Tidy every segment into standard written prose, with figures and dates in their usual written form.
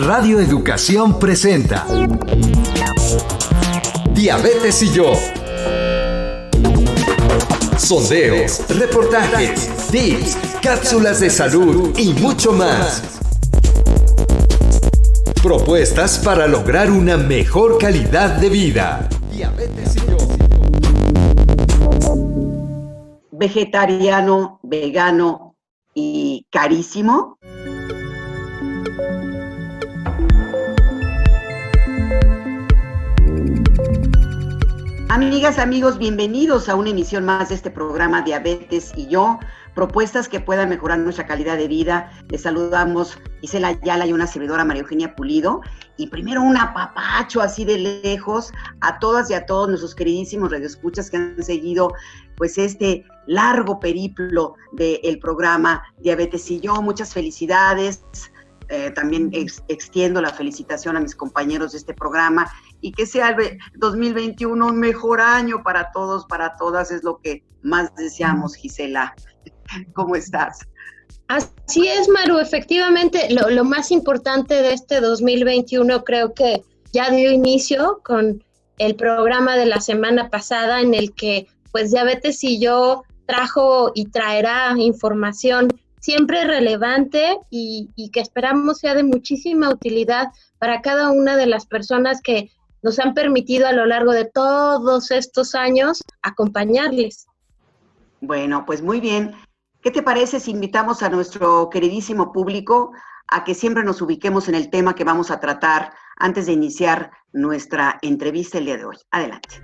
Radio Educación presenta Diabetes y yo. Sondeos, reportajes, tips, cápsulas de salud y mucho más. Propuestas para lograr una mejor calidad de vida. Diabetes y yo. Vegetariano, vegano y carísimo. Amigas, amigos, bienvenidos a una emisión más de este programa Diabetes y yo, propuestas que puedan mejorar nuestra calidad de vida. Les saludamos Gisela Ayala y una servidora María Eugenia Pulido. Y primero un apapacho así de lejos a todas y a todos nuestros queridísimos radioescuchas que han seguido pues este largo periplo del programa Diabetes y yo. Muchas felicidades. También extiendo la felicitación a mis compañeros de este programa y que sea el 2021 un mejor año para todos, para todas, es lo que más deseamos, Gisela. ¿Cómo estás? Así es, Maru, efectivamente, lo más importante de este 2021 creo que ya dio inicio con el programa de la semana pasada en el que pues Diabetes y yo trajo y traerá información siempre relevante y que esperamos sea de muchísima utilidad para cada una de las personas que nos han permitido a lo largo de todos estos años acompañarles. Bueno, pues muy bien. ¿Qué te parece si invitamos a nuestro queridísimo público a que siempre nos ubiquemos en el tema que vamos a tratar antes de iniciar nuestra entrevista el día de hoy? Adelante.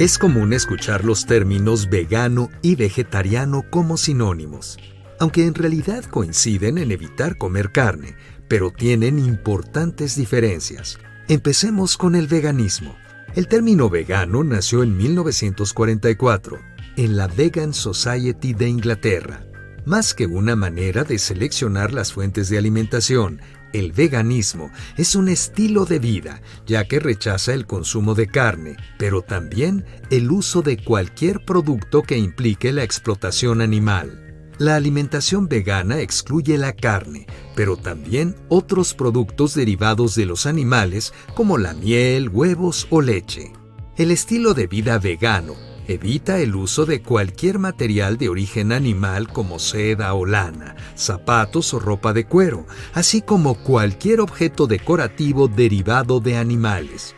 Es común escuchar los términos vegano y vegetariano como sinónimos, aunque en realidad coinciden en evitar comer carne, pero tienen importantes diferencias. Empecemos con el veganismo. El término vegano nació en 1944 en la Vegan Society de Inglaterra. Más que una manera de seleccionar las fuentes de alimentación, el veganismo es un estilo de vida, ya que rechaza el consumo de carne, pero también el uso de cualquier producto que implique la explotación animal. La alimentación vegana excluye la carne, pero también otros productos derivados de los animales como la miel, huevos o leche. El estilo de vida vegano evita el uso de cualquier material de origen animal como seda o lana, zapatos o ropa de cuero, así como cualquier objeto decorativo derivado de animales.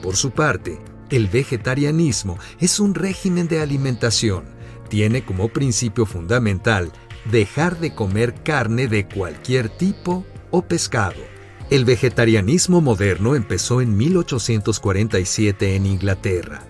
Por su parte, el vegetarianismo es un régimen de alimentación. Tiene como principio fundamental dejar de comer carne de cualquier tipo o pescado. El vegetarianismo moderno empezó en 1847 en Inglaterra.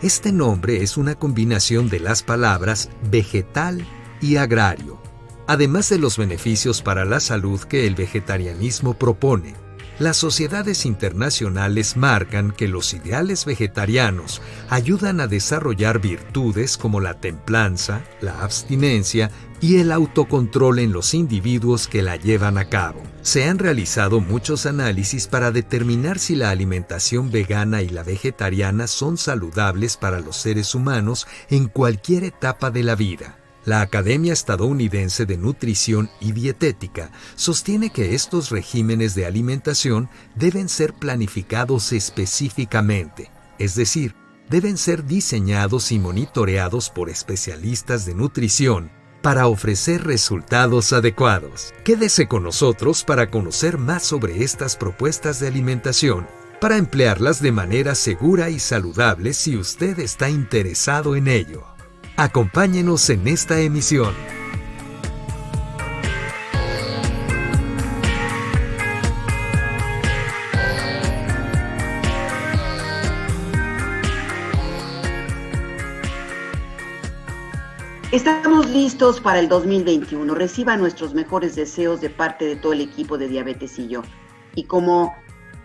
Este nombre es una combinación de las palabras vegetal y agrario, además de los beneficios para la salud que el vegetarianismo propone. Las sociedades internacionales marcan que los ideales vegetarianos ayudan a desarrollar virtudes como la templanza, la abstinencia y el autocontrol en los individuos que la llevan a cabo. Se han realizado muchos análisis para determinar si la alimentación vegana y la vegetariana son saludables para los seres humanos en cualquier etapa de la vida. La Academia Estadounidense de Nutrición y Dietética sostiene que estos regímenes de alimentación deben ser planificados específicamente, es decir, deben ser diseñados y monitoreados por especialistas de nutrición para ofrecer resultados adecuados. Quédese con nosotros para conocer más sobre estas propuestas de alimentación, para emplearlas de manera segura y saludable si usted está interesado en ello. Acompáñenos en esta emisión. Estamos listos para el 2021. Reciba nuestros mejores deseos de parte de todo el equipo de Diabetes y yo. Y como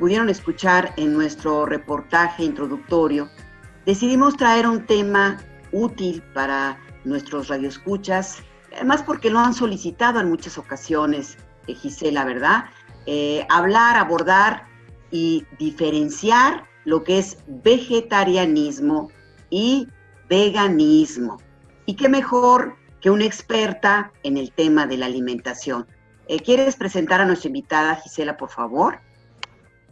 pudieron escuchar en nuestro reportaje introductorio, decidimos traer un tema útil para nuestros radioescuchas, además porque lo han solicitado en muchas ocasiones, Gisela, ¿verdad? Hablar, abordar y diferenciar lo que es vegetarianismo y veganismo. Y qué mejor que una experta en el tema de la alimentación. ¿Quieres presentar a nuestra invitada, Gisela, por favor?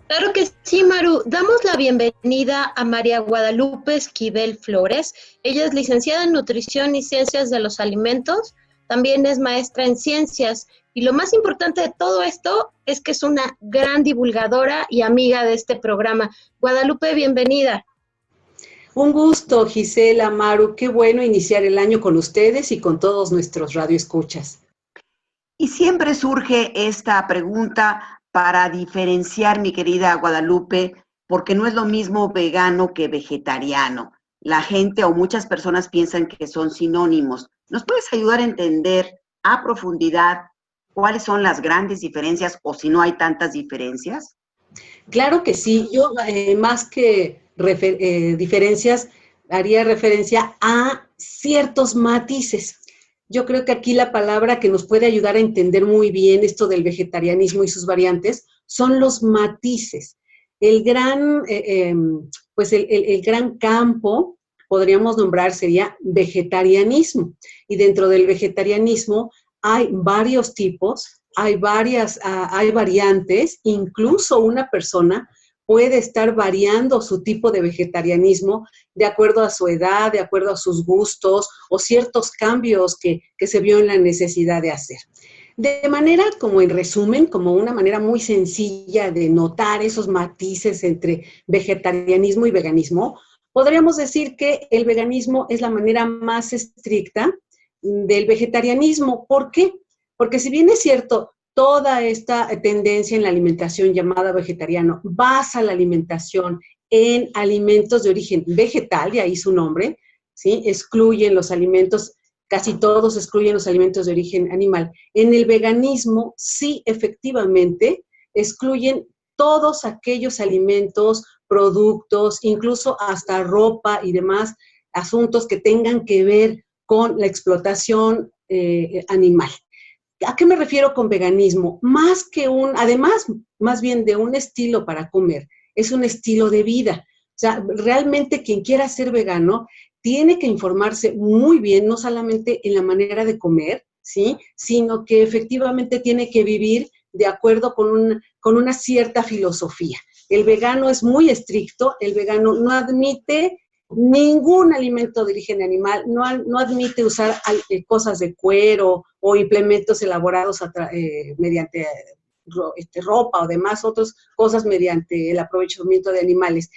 Claro que sí, Maru. Damos la bienvenida a María Guadalupe Esquivel Flores. Ella es licenciada en Nutrición y Ciencias de los Alimentos. También es maestra en Ciencias. Y lo más importante de todo esto es que es una gran divulgadora y amiga de este programa. Guadalupe, bienvenida. Un gusto, Gisela, Maru. Qué bueno iniciar el año con ustedes y con todos nuestros radioescuchas. Y siempre surge esta pregunta para diferenciar, mi querida Guadalupe, porque no es lo mismo vegano que vegetariano. La gente o muchas personas piensan que son sinónimos. ¿Nos puedes ayudar a entender a profundidad cuáles son las grandes diferencias o si no hay tantas diferencias? Claro que sí. Yo, más que diferencias, haría referencia a ciertos matices. Yo creo que aquí la palabra que nos puede ayudar a entender muy bien esto del vegetarianismo y sus variantes son los matices. El gran, el gran campo, podríamos nombrar, sería vegetarianismo. Y dentro del vegetarianismo hay varios tipos, hay variantes, incluso una persona puede estar variando su tipo de vegetarianismo de acuerdo a su edad, de acuerdo a sus gustos o ciertos cambios que se vio en la necesidad de hacer. De manera, como en resumen, como una manera muy sencilla de notar esos matices entre vegetarianismo y veganismo, podríamos decir que el veganismo es la manera más estricta del vegetarianismo. ¿Por qué? Porque si bien es cierto, toda esta tendencia en la alimentación llamada vegetariano basa la alimentación en alimentos de origen vegetal, de ahí su nombre, ¿sí? Excluyen los alimentos, casi todos excluyen los alimentos de origen animal. En el veganismo, sí, efectivamente, excluyen todos aquellos alimentos, productos, incluso hasta ropa y demás asuntos que tengan que ver con la explotación animal. ¿A qué me refiero con veganismo? Además, más bien de un estilo para comer, es un estilo de vida. O sea, realmente quien quiera ser vegano tiene que informarse muy bien, no solamente en la manera de comer, ¿sí? Sino que efectivamente tiene que vivir de acuerdo con una cierta filosofía. El vegano es muy estricto, el vegano no admite ningún alimento de origen animal, no admite usar cosas de cuero o implementos elaborados mediante ropa o demás otras cosas mediante el aprovechamiento de animales.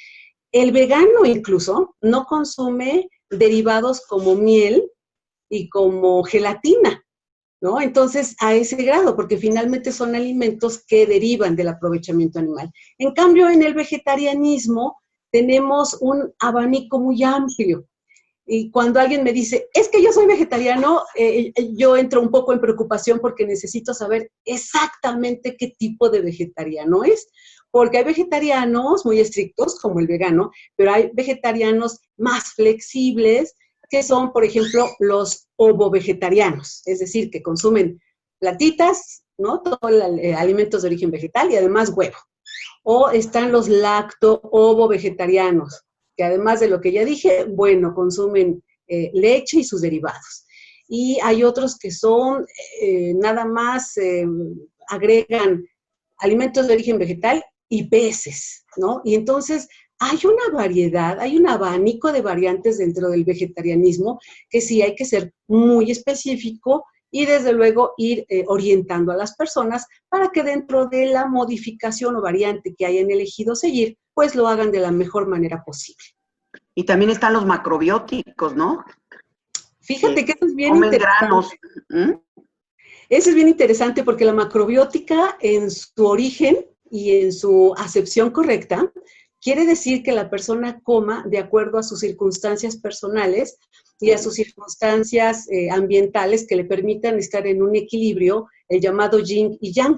El vegano incluso no consume derivados como miel y como gelatina, ¿no? Entonces, a ese grado, porque finalmente son alimentos que derivan del aprovechamiento animal. En cambio, en el vegetarianismo tenemos un abanico muy amplio. Y cuando alguien me dice, es que yo soy vegetariano, yo entro un poco en preocupación porque necesito saber exactamente qué tipo de vegetariano es. Porque hay vegetarianos muy estrictos, como el vegano, pero hay vegetarianos más flexibles, que son, por ejemplo, los ovo-vegetarianos, es decir, que consumen plantitas, ¿no? Todos alimentos de origen vegetal y además huevo. O están los lacto-ovo-vegetarianos, que además de lo que ya dije, bueno, consumen leche y sus derivados. Y hay otros que son nada más agregan alimentos de origen vegetal y peces, ¿no? Y entonces hay una variedad, hay un abanico de variantes dentro del vegetarianismo que sí hay que ser muy específico y desde luego ir orientando a las personas para que dentro de la modificación o variante que hayan elegido seguir, pues lo hagan de la mejor manera posible. Y también están los macrobióticos, ¿no? Fíjate que eso es bien interesante. Granos. Eso es bien interesante porque la macrobiótica en su origen y en su acepción correcta quiere decir que la persona coma de acuerdo a sus circunstancias personales y a sus circunstancias ambientales que le permitan estar en un equilibrio, el llamado yin y yang.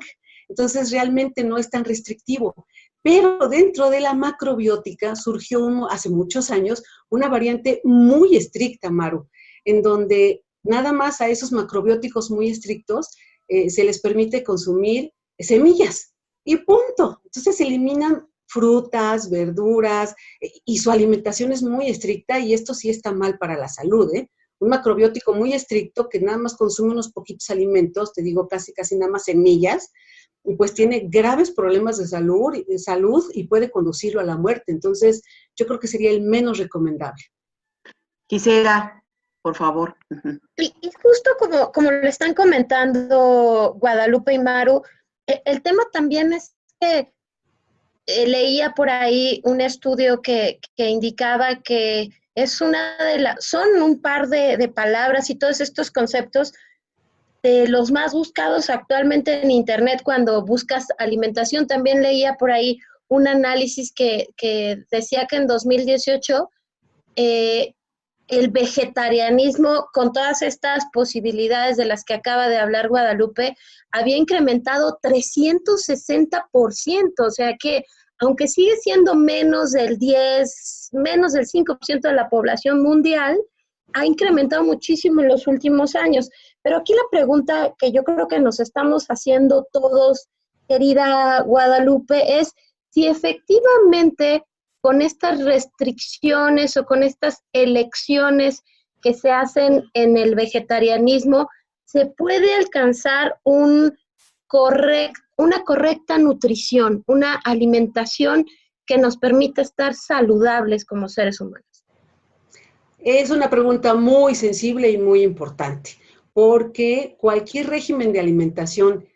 Entonces, realmente no es tan restrictivo. Pero dentro de la macrobiótica surgió hace muchos años una variante muy estricta, Maru, en donde nada más a esos macrobióticos muy estrictos se les permite consumir semillas y punto. Entonces, se eliminan frutas, verduras, y su alimentación es muy estricta y esto sí está mal para la salud, ¿eh? un macrobiótico muy estricto que nada más consume unos poquitos alimentos, te digo casi nada más semillas, y pues tiene graves problemas de salud y puede conducirlo a la muerte. Entonces, yo creo que sería el menos recomendable. Gisela, por favor. Y justo como lo están comentando Guadalupe y Maru, el tema también es que leía por ahí un estudio que indicaba que es son un par de palabras y todos estos conceptos de los más buscados actualmente en Internet cuando buscas alimentación. También leía por ahí un análisis que decía que en 2018 el vegetarianismo, con todas estas posibilidades de las que acaba de hablar Guadalupe, había incrementado 360%, o sea que aunque sigue siendo menos del 5% de la población mundial, ha incrementado muchísimo en los últimos años. Pero aquí la pregunta que yo creo que nos estamos haciendo todos, querida Guadalupe, es si efectivamente con estas restricciones o con estas elecciones que se hacen en el vegetarianismo, se puede alcanzar una correcta nutrición, una alimentación que nos permita estar saludables como seres humanos. Es una pregunta muy sensible y muy importante, porque cualquier régimen de alimentación,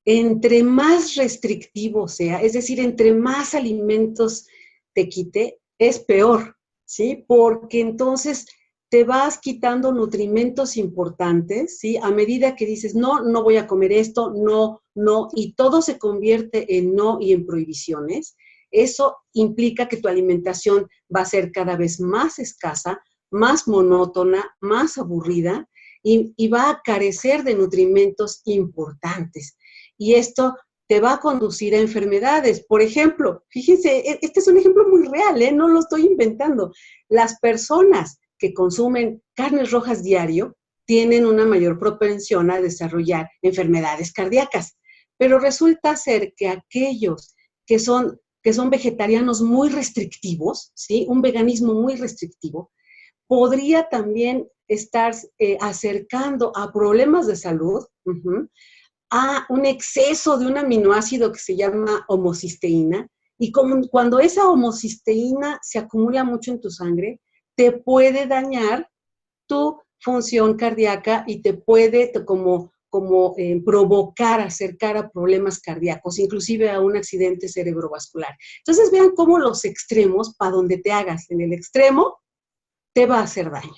entre más restrictivo sea, es decir, entre más alimentos te quite, es peor, ¿sí? Porque entonces te vas quitando nutrimentos importantes, ¿sí? A medida que dices, no voy a comer esto, no, y todo se convierte en no y en prohibiciones, eso implica que tu alimentación va a ser cada vez más escasa, más monótona, más aburrida, y va a carecer de nutrimentos importantes. Y esto te va a conducir a enfermedades. Por ejemplo, fíjense, este es un ejemplo muy real, no lo estoy inventando. Las personas que consumen carnes rojas diario tienen una mayor propensión a desarrollar enfermedades cardíacas. Pero resulta ser que aquellos que son vegetarianos muy restrictivos, ¿sí? Un veganismo muy restrictivo, podría también estar acercando a problemas de salud, a un exceso de un aminoácido que se llama homocisteína, y cuando esa homocisteína se acumula mucho en tu sangre, te puede dañar tu función cardíaca y te puede provocar, acercar a problemas cardíacos, inclusive a un accidente cerebrovascular. Entonces vean cómo los extremos, para donde te hagas en el extremo, te va a hacer daño.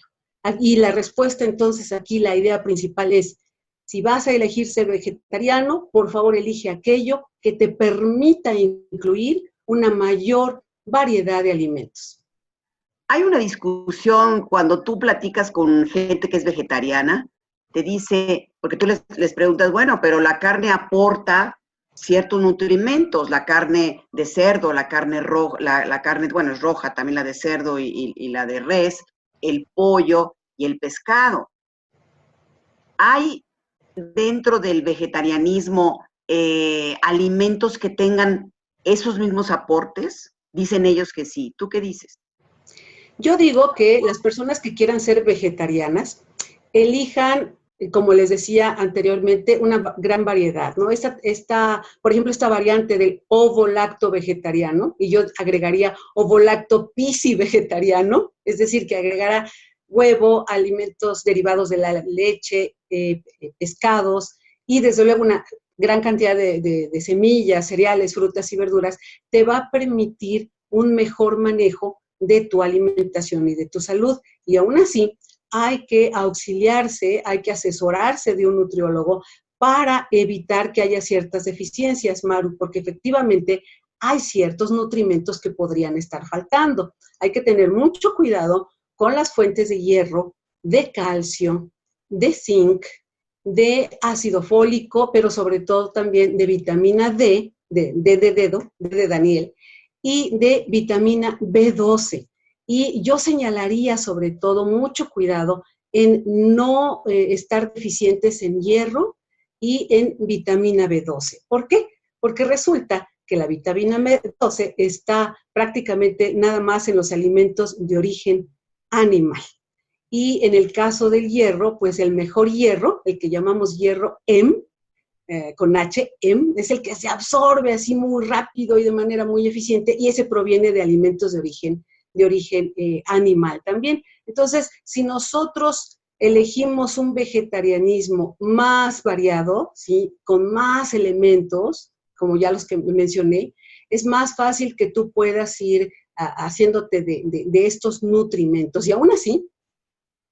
Y la respuesta entonces aquí, la idea principal es, si vas a elegir ser vegetariano, por favor elige aquello que te permita incluir una mayor variedad de alimentos. Hay una discusión cuando tú platicas con gente que es vegetariana, te dice, porque tú les preguntas, bueno, pero la carne aporta ciertos nutrimentos, la carne de cerdo, la carne roja, la carne, bueno, es roja también la de cerdo y la de res, el pollo y el pescado. ¿Hay dentro del vegetarianismo alimentos que tengan esos mismos aportes? Dicen ellos que sí. ¿Tú qué dices? Yo digo que las personas que quieran ser vegetarianas elijan, como les decía anteriormente, una gran variedad, ¿no? Por ejemplo, esta variante del ovo-lacto vegetariano, y yo agregaría ovo-lacto pisci vegetariano, es decir, que agregara huevo, alimentos derivados de la leche, pescados, y desde luego una gran cantidad de semillas, cereales, frutas y verduras, te va a permitir un mejor manejo de tu alimentación y de tu salud. Y aún así, hay que auxiliarse, hay que asesorarse de un nutriólogo para evitar que haya ciertas deficiencias, Maru, porque efectivamente hay ciertos nutrimentos que podrían estar faltando. Hay que tener mucho cuidado con las fuentes de hierro, de calcio, de zinc, de ácido fólico, pero sobre todo también de vitamina D, de Daniel, y de vitamina B12. Y yo señalaría sobre todo mucho cuidado en no estar deficientes en hierro y en vitamina B12. ¿Por qué? Porque resulta que la vitamina B12 está prácticamente nada más en los alimentos de origen animal. Y en el caso del hierro, pues el mejor hierro, el que llamamos hierro M, con H, M, es el que se absorbe así muy rápido y de manera muy eficiente, y ese proviene de alimentos de origen animal también. Entonces, si nosotros elegimos un vegetarianismo más variado, ¿sí?, con más elementos, como ya los que mencioné, es más fácil que tú puedas ir haciéndote de estos nutrimentos. Y aún así,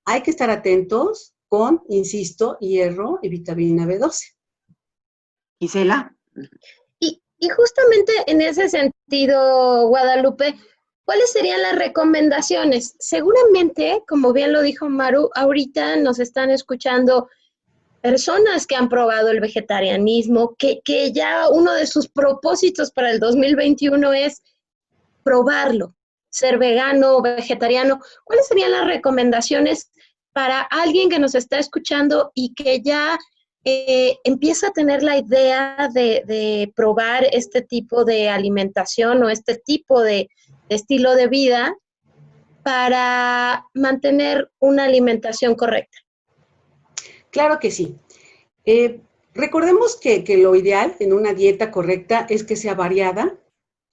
hay que estar atentos con, insisto, hierro y vitamina B12. Gisela. Y justamente en ese sentido, Guadalupe, ¿cuáles serían las recomendaciones? Seguramente, como bien lo dijo Maru, ahorita nos están escuchando personas que han probado el vegetarianismo, que ya uno de sus propósitos para el 2021 es probarlo, ser vegano o vegetariano. ¿Cuáles serían las recomendaciones para alguien que nos está escuchando y que ya empieza a tener la idea de probar este tipo de alimentación o este tipo de estilo de vida para mantener una alimentación correcta? Claro que sí. Recordemos que lo ideal en una dieta correcta es que sea variada,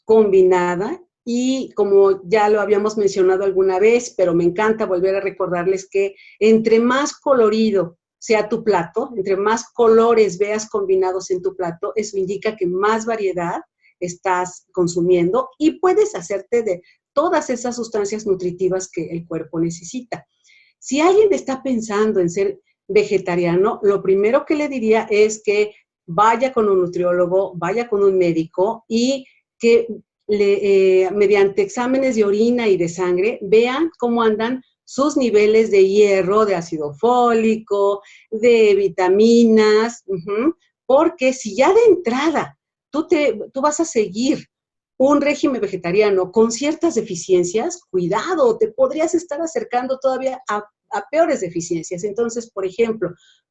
combinada, y como ya lo habíamos mencionado alguna vez, pero me encanta volver a recordarles que entre más colorido sea tu plato, entre más colores veas combinados en tu plato, eso indica que más variedad estás consumiendo y puedes hacerte de todas esas sustancias nutritivas que el cuerpo necesita. Si alguien está pensando en ser vegetariano, lo primero que le diría es que vaya con un nutriólogo, vaya con un médico y que mediante exámenes de orina y de sangre vean cómo andan sus niveles de hierro, de ácido fólico, de vitaminas, porque si ya de entrada tú vas a seguir un régimen vegetariano con ciertas deficiencias, cuidado, te podrías estar acercando todavía a peores deficiencias. Entonces, por ejemplo,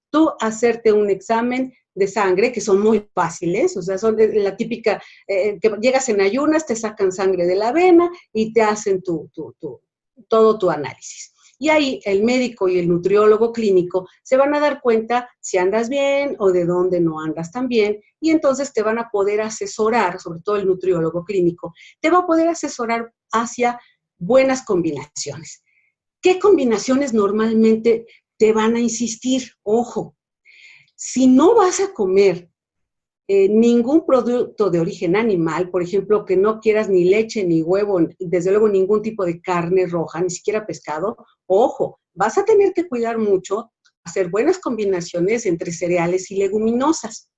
tú hacerte un examen de sangre, que son muy fáciles, o sea, son la típica, que llegas en ayunas, te sacan sangre de la vena y te hacen todo tu análisis. Y ahí el médico y el nutriólogo clínico se van a dar cuenta si andas bien o de dónde no andas tan bien, y entonces te van a poder asesorar, sobre todo el nutriólogo clínico, te va a poder asesorar hacia buenas combinaciones. ¿Qué combinaciones normalmente te van a insistir? Ojo, si no vas a comer ningún producto de origen animal, por ejemplo, que no quieras ni leche, ni huevo, desde luego ningún tipo de carne roja, ni siquiera pescado, ojo, vas a tener que cuidar mucho, hacer buenas combinaciones entre cereales y leguminosas.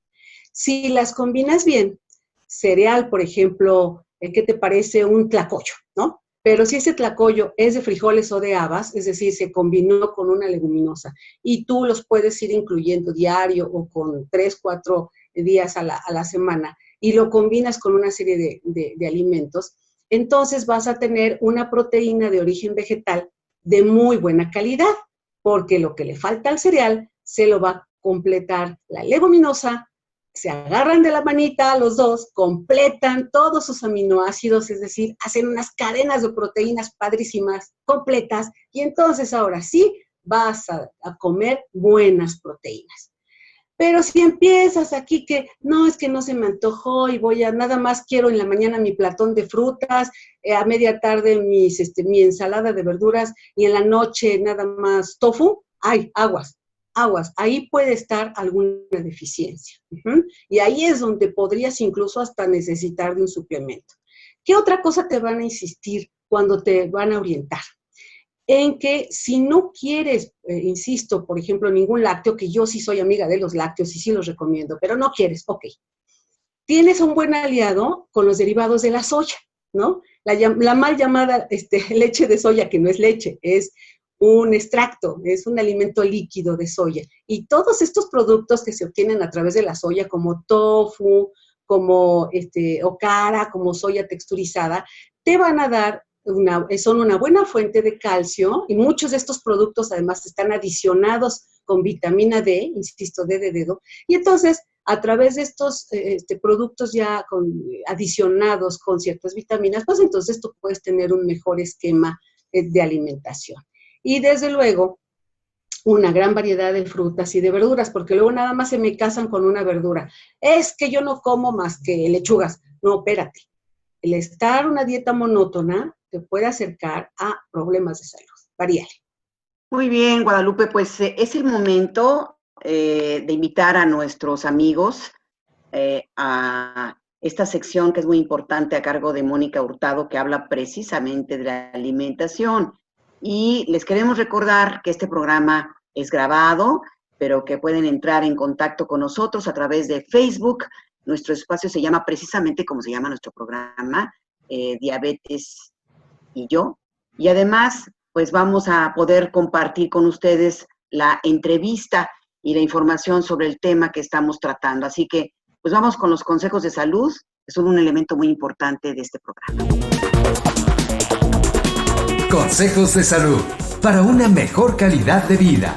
Si las combinas bien, cereal, por ejemplo, ¿qué te parece un tlacoyo, no? Pero si ese tlacoyo es de frijoles o de habas, es decir, se combinó con una leguminosa, y tú los puedes ir incluyendo diario o con 3, 4 días a la semana, y lo combinas con una serie de alimentos, entonces vas a tener una proteína de origen vegetal de muy buena calidad, porque lo que le falta al cereal se lo va a completar la leguminosa. Se agarran de la manita los dos, completan todos sus aminoácidos, es decir, hacen unas cadenas de proteínas padrísimas, completas, y entonces ahora sí vas a comer buenas proteínas. Pero si empiezas aquí que, no, es que no se me antojó y nada más quiero en la mañana mi platón de frutas, a media tarde mi ensalada de verduras y en la noche nada más tofu, ¡ay, aguas! Ahí puede estar alguna deficiencia. Y ahí es donde podrías incluso hasta necesitar de un suplemento. ¿Qué otra cosa te van a insistir cuando te van a orientar? En que si no quieres, insisto, por ejemplo, ningún lácteo, que yo sí soy amiga de los lácteos y sí los recomiendo, pero no quieres, ok. Tienes un buen aliado con los derivados de la soya, ¿no? La mal llamada leche de soya, que no es leche, es un extracto, es un alimento líquido de soya. Y todos estos productos que se obtienen a través de la soya, como tofu, como okara, como soya texturizada, te van a dar son una buena fuente de calcio, y muchos de estos productos además están adicionados con vitamina D, insisto, D de dedo, y entonces a través de estos productos ya adicionados con ciertas vitaminas, pues entonces tú puedes tener un mejor esquema de alimentación. Y desde luego, una gran variedad de frutas y de verduras, porque luego nada más se me casan con una verdura. Es que yo no como más que lechugas. No, espérate. El estar una dieta monótona te puede acercar a problemas de salud. Varíale. Muy bien, Guadalupe, pues es el momento de invitar a nuestros amigos a esta sección que es muy importante a cargo de Mónica Hurtado, que habla precisamente de la alimentación. Y les queremos recordar que este programa es grabado, pero que pueden entrar en contacto con nosotros a través de Facebook. Nuestro espacio se llama precisamente como se llama nuestro programa, Diabetes y yo. Y además, pues vamos a poder compartir con ustedes la entrevista y la información sobre el tema que estamos tratando. Así que, pues vamos con los consejos de salud, que son un elemento muy importante de este programa. Consejos de salud para una mejor calidad de vida.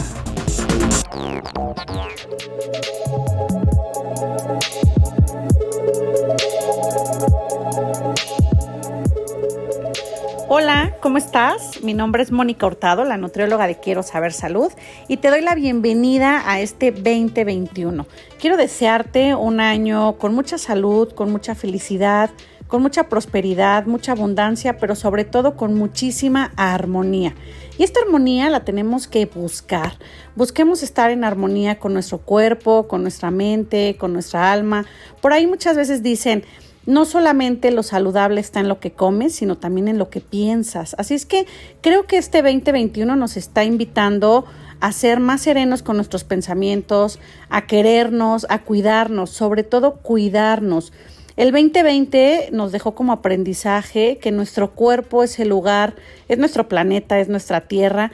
Hola, ¿cómo estás? Mi nombre es Mónica Hurtado, la nutrióloga de Quiero Saber Salud, y te doy la bienvenida a este 2021. Quiero desearte un año con mucha salud, con mucha felicidad, con mucha prosperidad, mucha abundancia, pero sobre todo con muchísima armonía. Y esta armonía la tenemos que buscar. Busquemos estar en armonía con nuestro cuerpo, con nuestra mente, con nuestra alma. Por ahí muchas veces dicen, no solamente lo saludable está en lo que comes, sino también en lo que piensas. Así es que creo que este 2021 nos está invitando a ser más serenos con nuestros pensamientos, a querernos, a cuidarnos, sobre todo cuidarnos. El 2020 nos dejó como aprendizaje que nuestro cuerpo es el lugar, es nuestro planeta, es nuestra tierra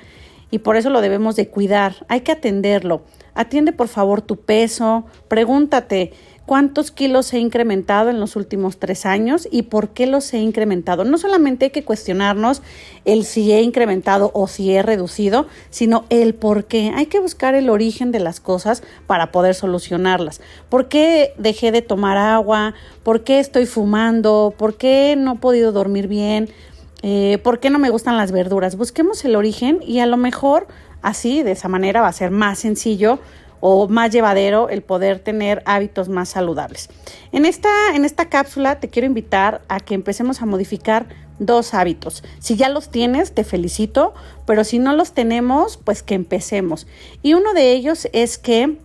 y por eso lo debemos de cuidar. Hay que atenderlo. Atiende por favor tu peso, pregúntate cuántos kilos he incrementado en los últimos 3 años y por qué los he incrementado. No solamente hay que cuestionarnos el si he incrementado o si he reducido, sino el por qué. Hay que buscar el origen de las cosas para poder solucionarlas. ¿Por qué dejé de tomar agua? ¿Por qué estoy fumando? ¿Por qué no he podido dormir bien? ¿Por qué no me gustan las verduras? Busquemos el origen y a lo mejor así, de esa manera, va a ser más sencillo o más llevadero el poder tener hábitos más saludables. En esta cápsula te quiero invitar a que empecemos a modificar 2 hábitos. Si ya los tienes, te felicito, pero si no los tenemos, pues que empecemos. Y uno de ellos es que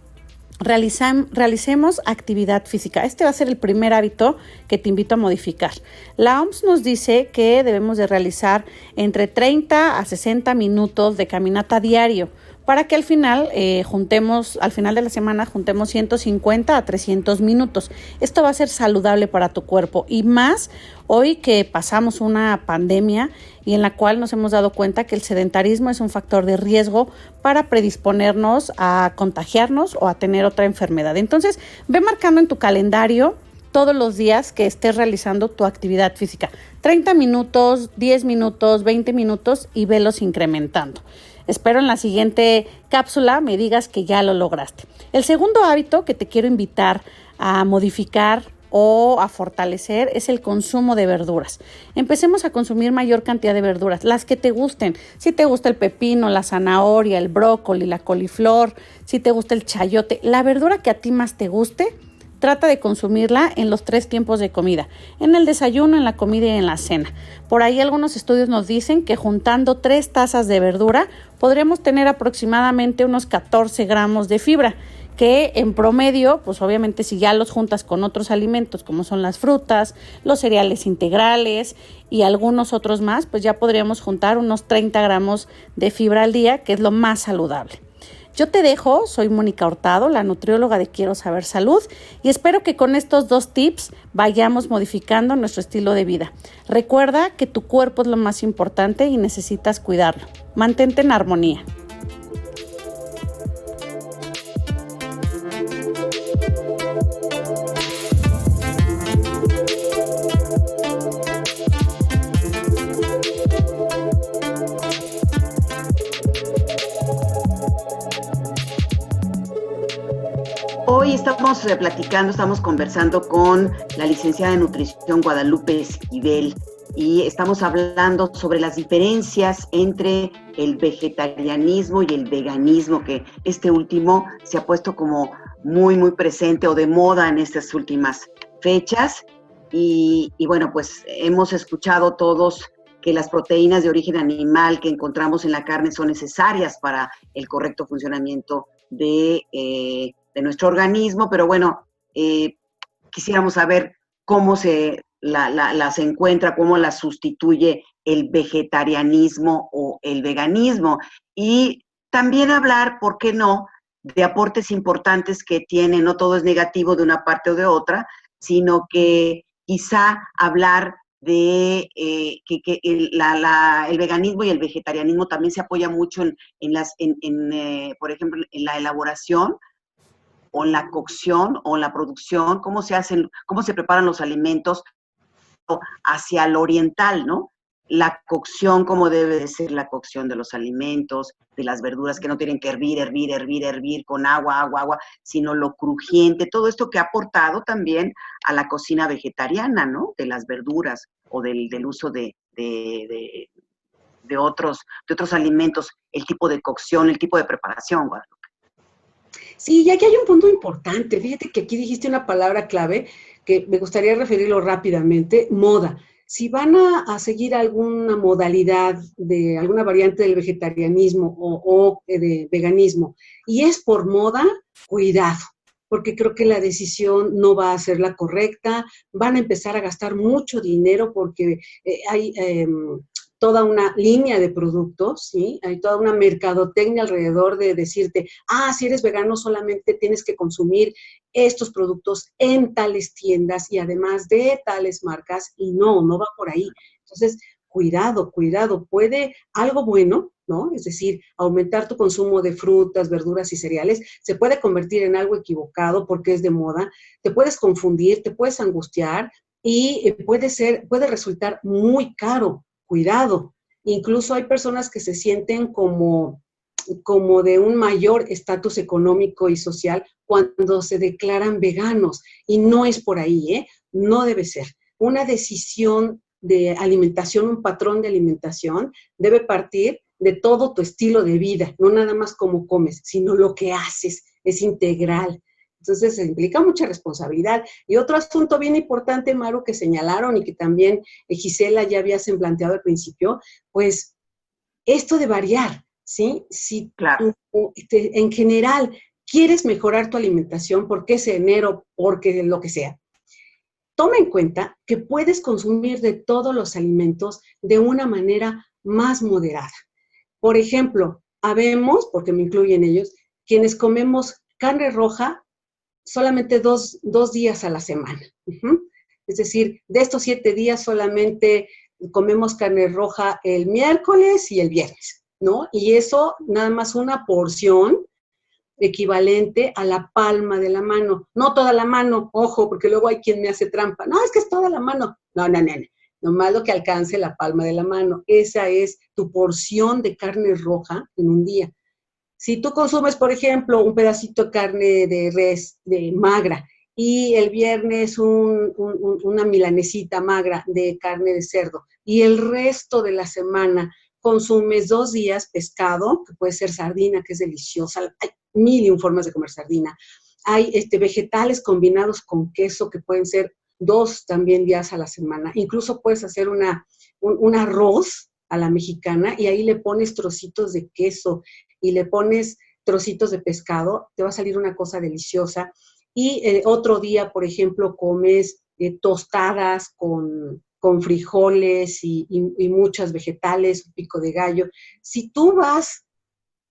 realicemos actividad física. Este va a ser el primer hábito que te invito a modificar. La OMS nos dice que debemos de realizar entre 30 a 60 minutos de caminata diario para que al final al final de la semana juntemos 150 a 300 minutos. Esto va a ser saludable para tu cuerpo y más hoy que pasamos una pandemia y en la cual nos hemos dado cuenta que el sedentarismo es un factor de riesgo para predisponernos a contagiarnos o a tener otra enfermedad. Entonces, ve marcando en tu calendario todos los días que estés realizando tu actividad física. 30 minutos, 10 minutos, 20 minutos y velos incrementando. Espero en la siguiente cápsula me digas que ya lo lograste. El segundo hábito que te quiero invitar a modificar o a fortalecer es el consumo de verduras. Empecemos a consumir mayor cantidad de verduras, las que te gusten. Si te gusta el pepino, la zanahoria, el brócoli, la coliflor, si te gusta el chayote, la verdura que a ti más te guste, trata de consumirla en los 3 tiempos de comida, en el desayuno, en la comida y en la cena. Por ahí algunos estudios nos dicen que juntando 3 tazas de verdura podremos tener aproximadamente unos 14 gramos de fibra, que en promedio, pues obviamente si ya los juntas con otros alimentos como son las frutas, los cereales integrales y algunos otros más, pues ya podríamos juntar unos 30 gramos de fibra al día, que es lo más saludable. Yo te dejo, soy Mónica Hurtado, la nutrióloga de Quiero Saber Salud y espero que con estos 2 tips vayamos modificando nuestro estilo de vida. Recuerda que tu cuerpo es lo más importante y necesitas cuidarlo. Mantente en armonía. Hoy estamos conversando con la licenciada en nutrición Guadalupe Esquivel y estamos hablando sobre las diferencias entre el vegetarianismo y el veganismo, que este último se ha puesto como muy, muy presente o de moda en estas últimas fechas. Y bueno, pues hemos escuchado todos que las proteínas de origen animal que encontramos en la carne son necesarias para el correcto funcionamiento de nuestro organismo, pero bueno, quisiéramos saber cómo las encuentra, cómo las sustituye el vegetarianismo o el veganismo. Y también hablar, ¿por qué no?, de aportes importantes que tiene, no todo es negativo de una parte o de otra, sino que quizá hablar de que el veganismo y el vegetarianismo también se apoya mucho por ejemplo, en la elaboración o en la cocción o en la producción, cómo se preparan los alimentos hacia lo oriental, ¿no? La cocción, cómo debe de ser la cocción de los alimentos, de las verduras, que no tienen que hervir con agua, sino lo crujiente, todo esto que ha aportado también a la cocina vegetariana, ¿no? De las verduras o del uso de otros alimentos, el tipo de cocción, el tipo de preparación, Guadalupe. Sí, y aquí hay un punto importante. Fíjate que aquí dijiste una palabra clave que me gustaría referirlo rápidamente, moda. Si van a seguir alguna modalidad de alguna variante del vegetarianismo o de veganismo y es por moda, cuidado, porque creo que la decisión no va a ser la correcta, van a empezar a gastar mucho dinero porque hay toda una línea de productos, ¿sí? Hay toda una mercadotecnia alrededor de decirte, si eres vegano solamente tienes que consumir estos productos en tales tiendas y además de tales marcas, y no va por ahí. Entonces, cuidado, puede algo bueno, ¿no? Es decir, aumentar tu consumo de frutas, verduras y cereales, se puede convertir en algo equivocado porque es de moda, te puedes confundir, te puedes angustiar y puede resultar muy caro. Cuidado. Incluso hay personas que se sienten como de un mayor estatus económico y social cuando se declaran veganos. Y no es por ahí, ¿eh? No debe ser. Una decisión de alimentación, un patrón de alimentación, debe partir de todo tu estilo de vida, no nada más cómo comes, sino lo que haces, es integral. Entonces, se implica mucha responsabilidad. Y otro asunto bien importante, Maru, que señalaron y que también Gisela ya habías planteado al principio, pues esto de variar, ¿sí? Si claro, tú, en general, quieres mejorar tu alimentación, porque es enero, porque lo que sea, toma en cuenta que puedes consumir de todos los alimentos de una manera más moderada. Por ejemplo, habemos, porque me incluyen ellos, quienes comemos carne roja solamente dos días a la semana. Es decir, de estos 7 días solamente comemos carne roja el miércoles y el viernes, ¿no? Y eso nada más una porción equivalente a la palma de la mano. No toda la mano, ojo, porque luego hay quien me hace trampa. No, es que es toda la mano. No. Nomás lo que alcance la palma de la mano. Esa es tu porción de carne roja en un día. Si tú consumes, por ejemplo, un pedacito de carne de res de magra y el viernes una milanesita magra de carne de cerdo y el resto de la semana consumes 2 días pescado, que puede ser sardina, que es deliciosa, hay 1000 formas de comer sardina, hay vegetales combinados con queso que pueden ser 2 también días a la semana, incluso puedes hacer un arroz a la mexicana y ahí le pones trocitos de queso y le pones trocitos de pescado, te va a salir una cosa deliciosa. Y otro día, por ejemplo, comes tostadas con frijoles y muchos vegetales, un pico de gallo. Si tú vas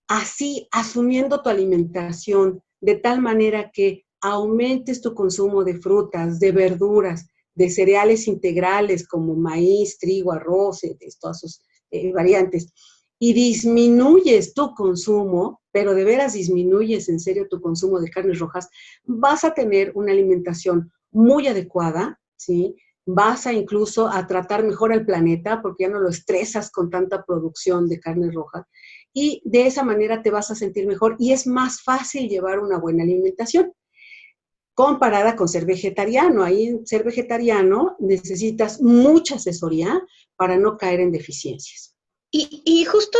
así asumiendo tu alimentación de tal manera que aumentes tu consumo de frutas, de verduras, de cereales integrales como maíz, trigo, arroz, todas sus variantes, y disminuyes tu consumo, pero de veras disminuyes en serio tu consumo de carnes rojas, vas a tener una alimentación muy adecuada, ¿sí? Vas a incluso a tratar mejor al planeta porque ya no lo estresas con tanta producción de carne roja y de esa manera te vas a sentir mejor y es más fácil llevar una buena alimentación comparada con ser vegetariano. Ahí en ser vegetariano necesitas mucha asesoría para no caer en deficiencias. Y justo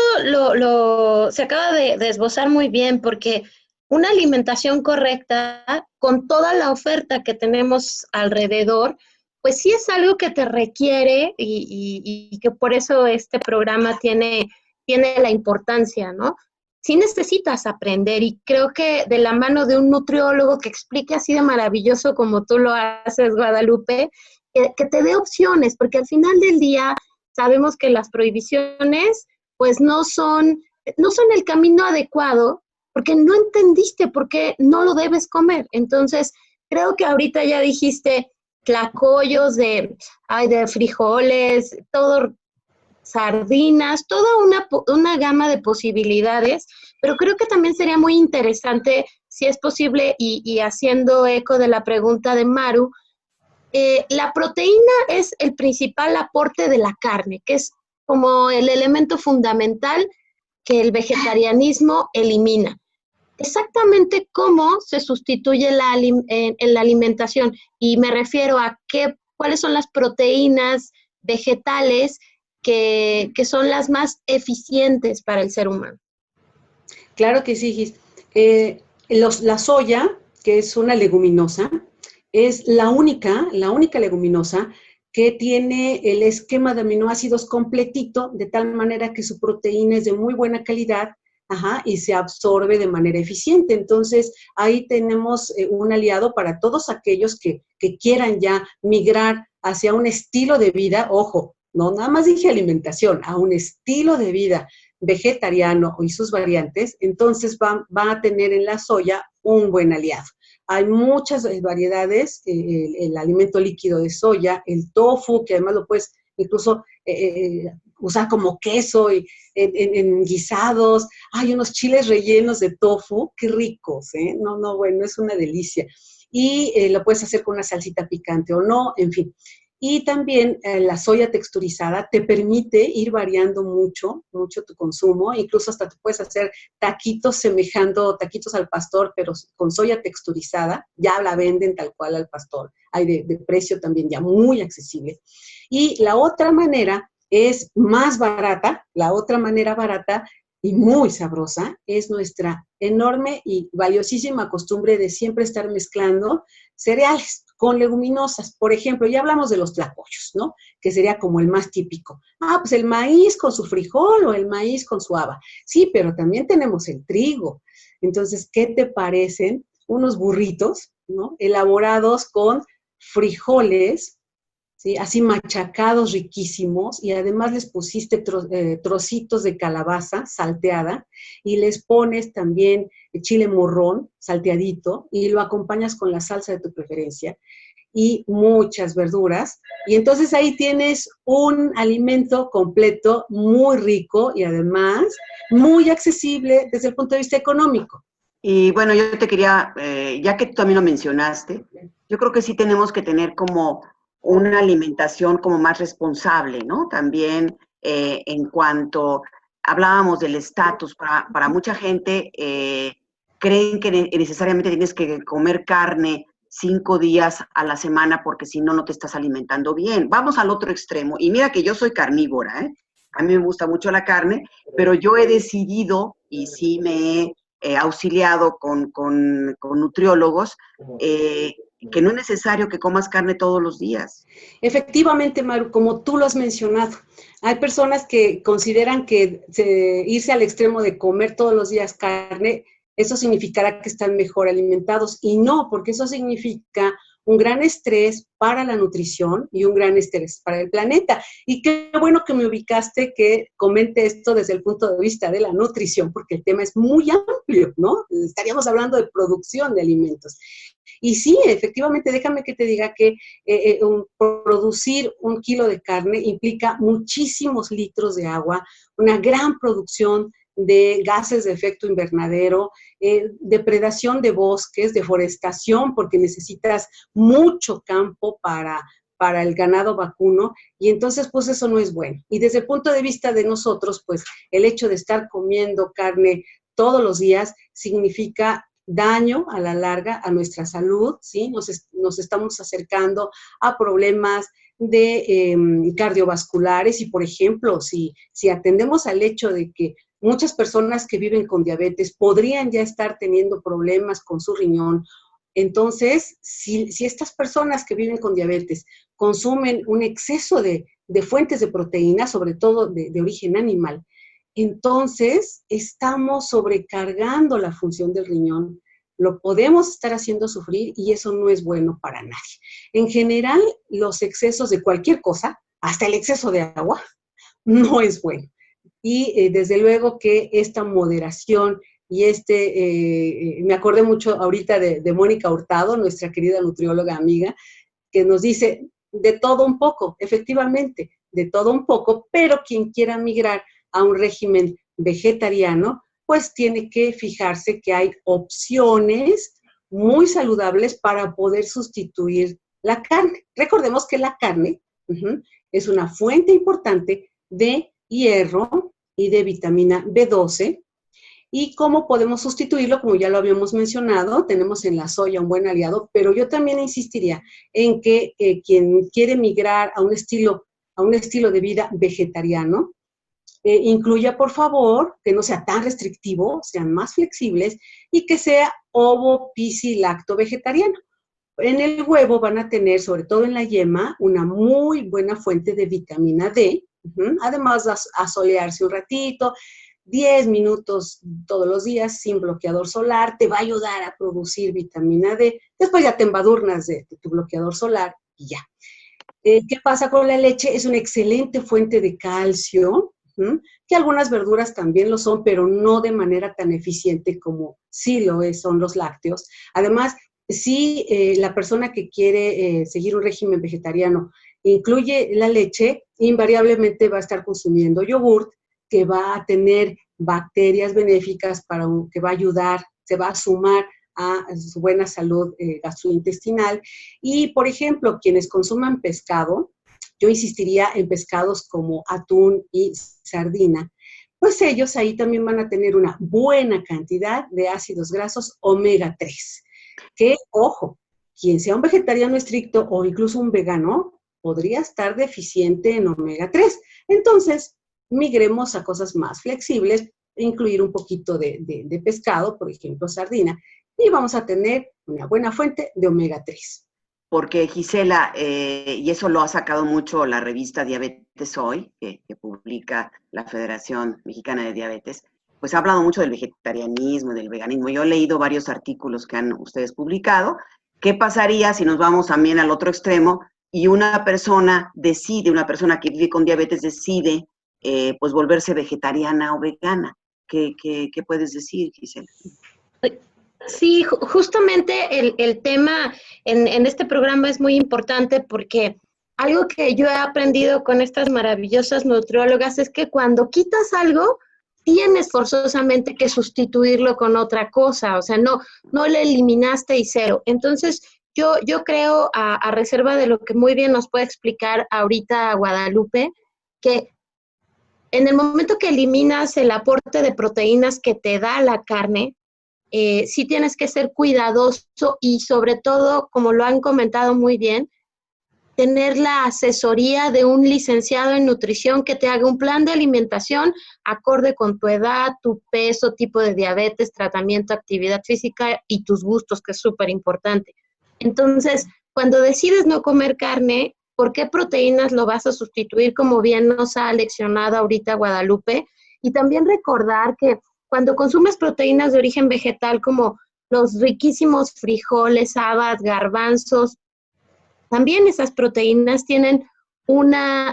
se acaba de esbozar muy bien, porque una alimentación correcta, con toda la oferta que tenemos alrededor, pues sí es algo que te requiere y que por eso este programa tiene la importancia, ¿no? Sí necesitas aprender, y creo que de la mano de un nutriólogo que explique así de maravilloso como tú lo haces, Guadalupe, que te dé opciones, porque al final del día sabemos que las prohibiciones pues no son el camino adecuado, porque no entendiste por qué no lo debes comer. Entonces, creo que ahorita ya dijiste tlacoyos de frijoles, todo, sardinas, toda una gama de posibilidades, pero creo que también sería muy interesante, si es posible, y haciendo eco de la pregunta de Maru, la proteína es el principal aporte de la carne, que es como el elemento fundamental que el vegetarianismo elimina. Exactamente cómo se sustituye en la alimentación, y me refiero a cuáles son las proteínas vegetales que son las más eficientes para el ser humano. Claro que sí, Gis. La soya, que es una leguminosa, es la única leguminosa que tiene el esquema de aminoácidos completito, de tal manera que su proteína es de muy buena calidad, y se absorbe de manera eficiente. Entonces, ahí tenemos un aliado para todos aquellos que quieran ya migrar hacia un estilo de vida, ojo, no nada más dije alimentación, a un estilo de vida vegetariano y sus variantes. Entonces va a tener en la soya un buen aliado. Hay muchas variedades, el alimento líquido de soya, el tofu, que además lo puedes incluso usar como queso y en guisados. Hay unos chiles rellenos de tofu, qué ricos, ¿eh? Bueno, es una delicia. Y lo puedes hacer con una salsita picante o no, en fin. Y también la soya texturizada te permite ir variando mucho tu consumo, incluso hasta te puedes hacer taquitos semejando taquitos al pastor, pero con soya texturizada, ya la venden tal cual al pastor, hay de precio también ya muy accesible. Y la otra manera es más barata, la otra manera barata y muy sabrosa es nuestra enorme y valiosísima costumbre de siempre estar mezclando cereales con leguminosas. Por ejemplo, ya hablamos de los tlacoyos, ¿no? Que sería como el más típico. Pues el maíz con su frijol o el maíz con su haba. Sí, pero también tenemos el trigo. Entonces, ¿qué te parecen unos burritos, ¿no? Elaborados con frijoles, ¿sí? Así machacados riquísimos, y además les pusiste trocitos de calabaza salteada, y les pones también chile morrón salteadito, y lo acompañas con la salsa de tu preferencia, y muchas verduras, y entonces ahí tienes un alimento completo, muy rico, y además muy accesible desde el punto de vista económico. Y bueno, yo te quería, ya que tú también lo mencionaste, yo creo que sí tenemos que tener como una alimentación como más responsable, ¿no? También en cuanto hablábamos del estatus, para mucha gente creen que necesariamente tienes que comer carne 5 días a la semana porque si no, no te estás alimentando bien. Vamos al otro extremo. Y mira que yo soy carnívora, ¿eh? A mí me gusta mucho la carne, pero yo he decidido, y sí me he auxiliado con nutriólogos, que no es necesario que comas carne todos los días. Efectivamente, Maru, como tú lo has mencionado, hay personas que consideran que irse al extremo de comer todos los días carne, eso significará que están mejor alimentados, y no, porque eso significa un gran estrés para la nutrición y un gran estrés para el planeta. Y qué bueno que me ubicaste, que comente esto desde el punto de vista de la nutrición, porque el tema es muy amplio, ¿no? Estaríamos hablando de producción de alimentos. Y sí, efectivamente, déjame que te diga que producir 1 kilo de carne implica muchísimos litros de agua, una gran producción de gases de efecto invernadero, depredación de bosques, deforestación, porque necesitas mucho campo para el ganado vacuno, y entonces pues eso no es bueno. Y desde el punto de vista de nosotros, pues el hecho de estar comiendo carne todos los días significa daño a la larga a nuestra salud, ¿sí? Nos estamos acercando a problemas de cardiovasculares y, por ejemplo, si atendemos al hecho de que muchas personas que viven con diabetes podrían ya estar teniendo problemas con su riñón, entonces, si estas personas que viven con diabetes consumen un exceso de fuentes de proteína, sobre todo de origen animal, entonces estamos sobrecargando la función del riñón, lo podemos estar haciendo sufrir y eso no es bueno para nadie. En general, los excesos de cualquier cosa, hasta el exceso de agua, no es bueno. Y desde luego que esta moderación y me acordé mucho ahorita de Mónica Hurtado, nuestra querida nutrióloga amiga, que nos dice de todo un poco, efectivamente, de todo un poco, pero quien quiera migrar a un régimen vegetariano, pues tiene que fijarse que hay opciones muy saludables para poder sustituir la carne. Recordemos que la carne es una fuente importante de hierro y de vitamina B12. ¿Y cómo podemos sustituirlo? Como ya lo habíamos mencionado, tenemos en la soya un buen aliado, pero yo también insistiría en que quien quiere migrar a un estilo de vida vegetariano, incluya, por favor, que no sea tan restrictivo, sean más flexibles y que sea ovo, pisci, lacto vegetariano. En el huevo van a tener, sobre todo en la yema, una muy buena fuente de vitamina D, además de asolearse un ratito, 10 minutos todos los días sin bloqueador solar, te va a ayudar a producir vitamina D. Después ya te embadurnas de tu bloqueador solar y ya. ¿Qué pasa con la leche? Es una excelente fuente de calcio, que algunas verduras también lo son, pero no de manera tan eficiente como sí son los lácteos. Además, si la persona que quiere seguir un régimen vegetariano incluye la leche, invariablemente va a estar consumiendo yogurt, que va a tener bacterias benéficas que va a ayudar, se va a sumar a su buena salud gastrointestinal. Y, por ejemplo, quienes consuman pescado, yo insistiría en pescados como atún y sardina, pues ellos ahí también van a tener una buena cantidad de ácidos grasos omega 3. Que, ojo, quien sea un vegetariano estricto o incluso un vegano, podría estar deficiente en omega 3. Entonces, migremos a cosas más flexibles, incluir un poquito de pescado, por ejemplo, sardina, y vamos a tener una buena fuente de omega 3. Porque Gisela, y eso lo ha sacado mucho la revista Diabetes Hoy, que publica la Federación Mexicana de Diabetes, pues ha hablado mucho del vegetarianismo, del veganismo. Yo he leído varios artículos que han ustedes publicado. ¿Qué pasaría si nos vamos también al otro extremo y una persona que vive con diabetes decide pues volverse vegetariana o vegana? ¿Qué puedes decir, Gisela? Sí, justamente el tema en este programa es muy importante porque algo que yo he aprendido con estas maravillosas nutriólogas es que cuando quitas algo, tienes forzosamente que sustituirlo con otra cosa, o sea, no lo eliminaste y cero. Entonces, yo creo, a reserva de lo que muy bien nos puede explicar ahorita Guadalupe, que en el momento que eliminas el aporte de proteínas que te da la carne, sí tienes que ser cuidadoso y sobre todo, como lo han comentado muy bien, tener la asesoría de un licenciado en nutrición que te haga un plan de alimentación acorde con tu edad, tu peso, tipo de diabetes, tratamiento, actividad física y tus gustos, que es súper importante. Entonces, cuando decides no comer carne, ¿por qué proteínas lo vas a sustituir? Como bien nos ha leccionado ahorita Guadalupe. Y también recordar que cuando consumes proteínas de origen vegetal como los riquísimos frijoles, habas, garbanzos, también esas proteínas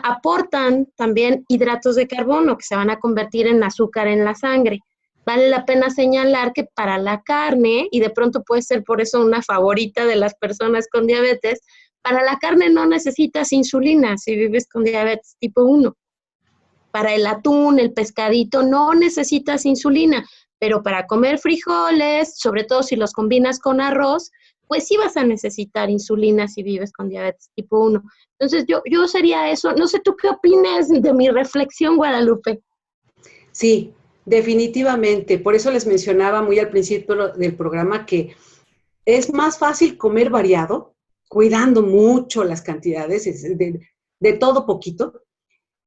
aportan también hidratos de carbono que se van a convertir en azúcar en la sangre. Vale la pena señalar que para la carne, y de pronto puede ser por eso una favorita de las personas con diabetes, para la carne no necesitas insulina si vives con diabetes tipo 1. Para el atún, el pescadito, no necesitas insulina, pero para comer frijoles, sobre todo si los combinas con arroz, pues sí vas a necesitar insulina si vives con diabetes tipo 1. Entonces yo sería eso. No sé tú qué opinas de mi reflexión, Guadalupe. Sí, Definitivamente, por eso les mencionaba muy al principio del programa que es más fácil comer variado, cuidando mucho las cantidades de todo poquito,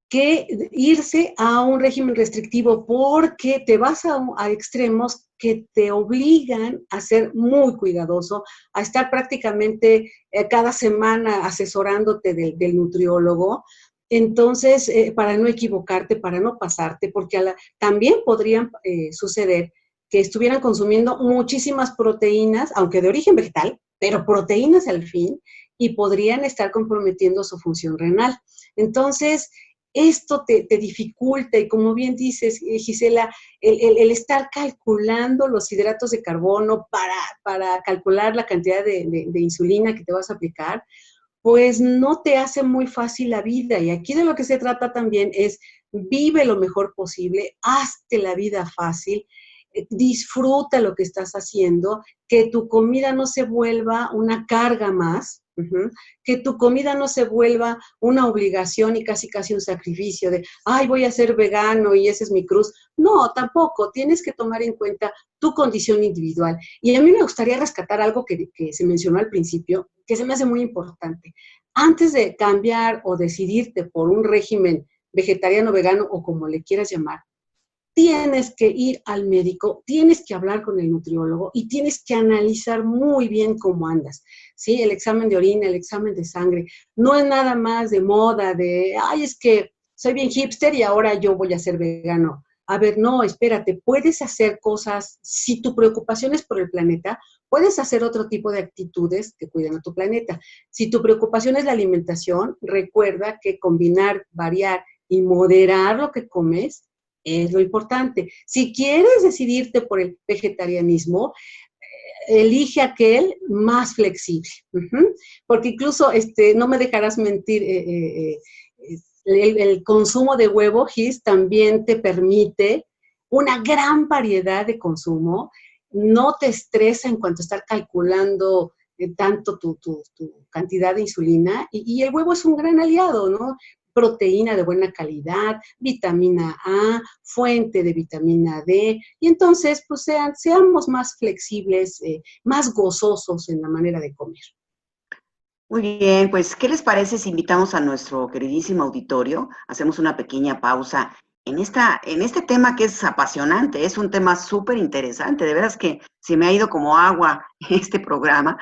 que irse a un régimen restrictivo porque te vas a extremos que te obligan a ser muy cuidadoso, a estar prácticamente cada semana asesorándote del nutriólogo. Entonces, para no equivocarte, para no pasarte, porque también podrían suceder que estuvieran consumiendo muchísimas proteínas, aunque de origen vegetal, pero proteínas al fin, y podrían estar comprometiendo su función renal. Entonces, esto te dificulta, y como bien dices, Gisela, el estar calculando los hidratos de carbono para calcular la cantidad de insulina que te vas a aplicar, pues no te hace muy fácil la vida. Y aquí de lo que se trata también es vive lo mejor posible, hazte la vida fácil, disfruta lo que estás haciendo, que tu comida no se vuelva una carga más, que tu comida no se vuelva una obligación y casi un sacrificio de, ay, voy a ser vegano y esa es mi cruz. No, tampoco, tienes que tomar en cuenta tu condición individual. Y a mí me gustaría rescatar algo que se mencionó al principio, que se me hace muy importante. Antes de cambiar o decidirte por un régimen vegetariano, vegano o como le quieras llamar, tienes que ir al médico, tienes que hablar con el nutriólogo y tienes que analizar muy bien cómo andas, ¿sí? El examen de orina, el examen de sangre, no es nada más de moda, ay, es que soy bien hipster y ahora yo voy a ser vegano. A ver, no, espérate, puedes hacer cosas, si tu preocupación es por el planeta, puedes hacer otro tipo de actitudes que cuiden a tu planeta. Si tu preocupación es la alimentación, recuerda que combinar, variar y moderar lo que comes es lo importante. Si quieres decidirte por el vegetarianismo, elige aquel más flexible. Porque incluso, no me dejarás mentir, el consumo de huevo, Gis, también te permite una gran variedad de consumo, no te estresa en cuanto a estar calculando tanto tu cantidad de insulina, y el huevo es un gran aliado, ¿no? Proteína de buena calidad, vitamina A, fuente de vitamina D, y entonces pues seamos más flexibles, más gozosos en la manera de comer. Muy bien, pues, ¿qué les parece si invitamos a nuestro queridísimo auditorio? Hacemos una pequeña pausa en este tema que es apasionante, es un tema súper interesante, de veras que se me ha ido como agua este programa.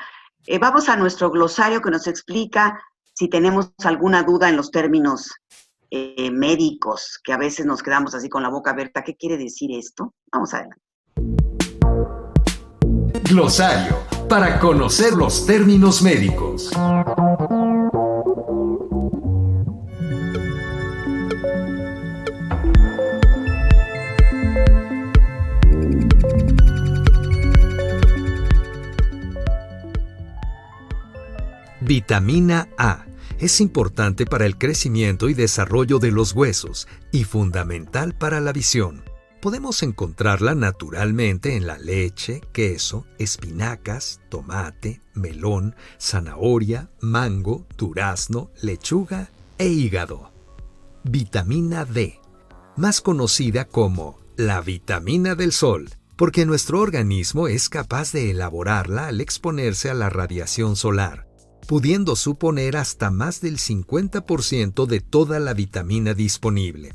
Vamos a nuestro glosario que nos explica si tenemos alguna duda en los términos médicos, que a veces nos quedamos así con la boca abierta. ¿Qué quiere decir esto? Vamos adelante. Glosario, para conocer los términos médicos. Vitamina A. Es importante para el crecimiento y desarrollo de los huesos y fundamental para la visión. Podemos encontrarla naturalmente en la leche, queso, espinacas, tomate, melón, zanahoria, mango, durazno, lechuga e hígado. Vitamina D, más conocida como la vitamina del sol, porque nuestro organismo es capaz de elaborarla al exponerse a la radiación solar, pudiendo suponer hasta más del 50% de toda la vitamina disponible.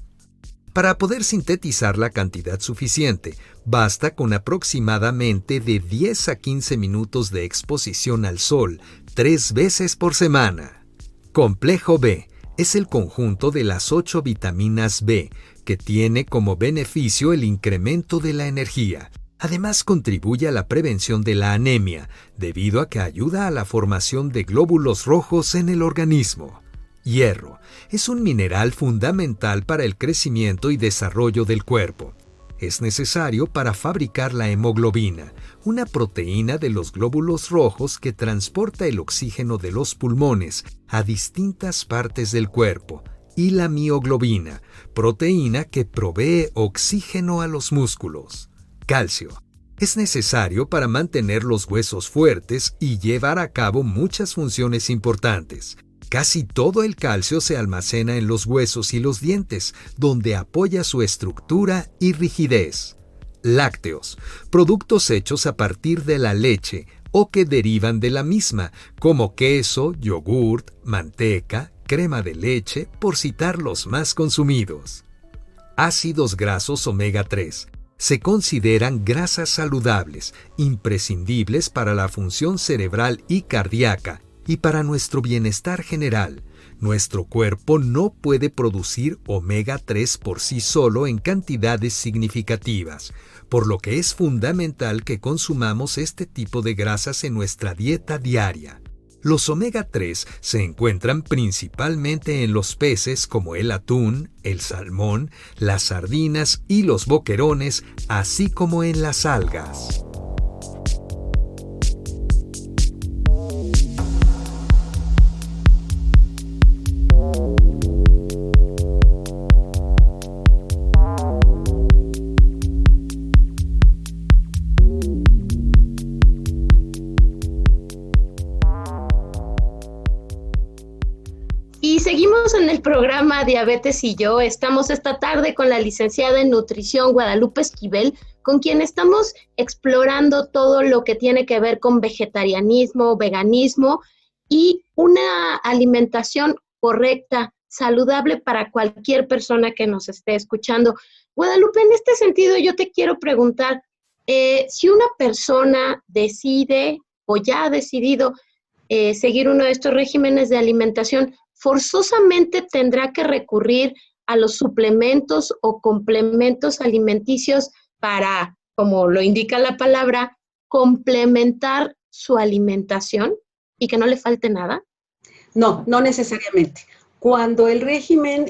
Para poder sintetizar la cantidad suficiente, basta con aproximadamente de 10 a 15 minutos de exposición al sol 3 veces por semana. Complejo B es el conjunto de las 8 vitaminas B que tiene como beneficio el incremento de la energía. Además, contribuye a la prevención de la anemia, debido a que ayuda a la formación de glóbulos rojos en el organismo. Hierro es un mineral fundamental para el crecimiento y desarrollo del cuerpo. Es necesario para fabricar la hemoglobina, una proteína de los glóbulos rojos que transporta el oxígeno de los pulmones a distintas partes del cuerpo, y la mioglobina, proteína que provee oxígeno a los músculos. Calcio. Es necesario para mantener los huesos fuertes y llevar a cabo muchas funciones importantes. Casi todo el calcio se almacena en los huesos y los dientes, donde apoya su estructura y rigidez. Lácteos, productos hechos a partir de la leche o que derivan de la misma, como queso, yogurt, manteca, crema de leche, por citar los más consumidos. Ácidos grasos omega 3. Se consideran grasas saludables, imprescindibles para la función cerebral y cardíaca y para nuestro bienestar general. Nuestro cuerpo no puede producir omega 3 por sí solo en cantidades significativas, por lo que es fundamental que consumamos este tipo de grasas en nuestra dieta diaria. Los omega 3 se encuentran principalmente en los peces como el atún, el salmón, las sardinas y los boquerones, así como en las algas. Y seguimos en el programa Diabetes y yo. Estamos esta tarde con la licenciada en nutrición Guadalupe Esquivel, con quien estamos explorando todo lo que tiene que ver con vegetarianismo, veganismo y una alimentación correcta, saludable para cualquier persona que nos esté escuchando. Guadalupe, en este sentido yo te quiero preguntar, si una persona decide o ya ha decidido seguir uno de estos regímenes de alimentación, forzosamente tendrá que recurrir a los suplementos o complementos alimenticios para, como lo indica la palabra, complementar su alimentación y que no le falte nada. No, no necesariamente. Cuando el régimen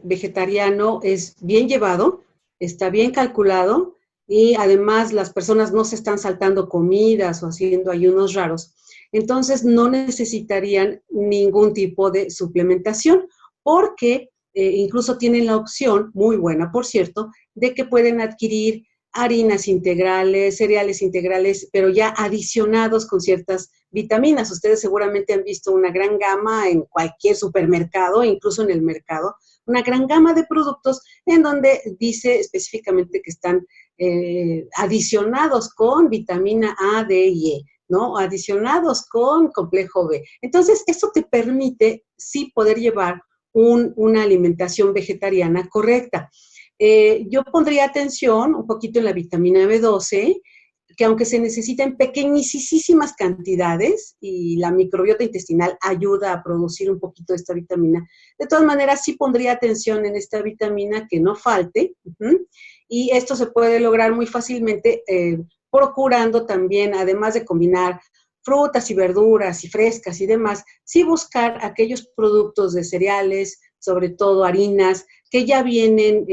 vegetariano es bien llevado, está bien calculado y además las personas no se están saltando comidas o haciendo ayunos raros, entonces no necesitarían ningún tipo de suplementación porque incluso tienen la opción, muy buena por cierto, de que pueden adquirir harinas integrales, cereales integrales, pero ya adicionados con ciertas vitaminas. Ustedes seguramente han visto una gran gama en cualquier supermercado, incluso en el mercado, una gran gama de productos en donde dice específicamente que están adicionados con vitamina A, D y E, ¿no? Adicionados con complejo B. Entonces, eso te permite sí poder llevar una alimentación vegetariana correcta. Yo pondría atención un poquito en la vitamina B12, que aunque se necesita en pequeñísimas cantidades y la microbiota intestinal ayuda a producir un poquito de esta vitamina, de todas maneras sí pondría atención en esta vitamina que no falte, y esto se puede lograr muy fácilmente procurando también, además de combinar frutas y verduras y frescas y demás, sí buscar aquellos productos de cereales, sobre todo harinas, que ya vienen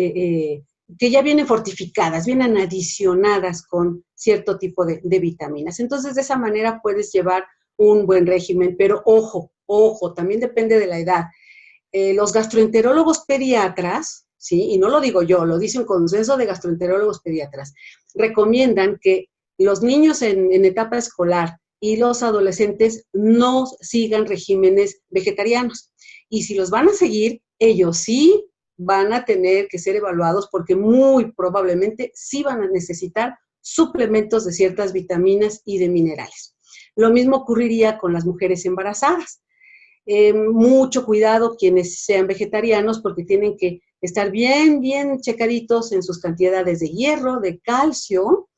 fortificadas, vienen adicionadas con cierto tipo de vitaminas. Entonces, de esa manera puedes llevar un buen régimen, pero ojo, también depende de la edad. Los gastroenterólogos pediatras, ¿sí? Y no lo digo yo, lo dice un consenso de gastroenterólogos pediatras, recomiendan que los niños en etapa escolar y los adolescentes no sigan regímenes vegetarianos. Y si los van a seguir, ellos sí van a tener que ser evaluados porque muy probablemente sí van a necesitar suplementos de ciertas vitaminas y de minerales. Lo mismo ocurriría con las mujeres embarazadas. Mucho cuidado quienes sean vegetarianos porque tienen que estar bien checaditos en sus cantidades de hierro, de calcio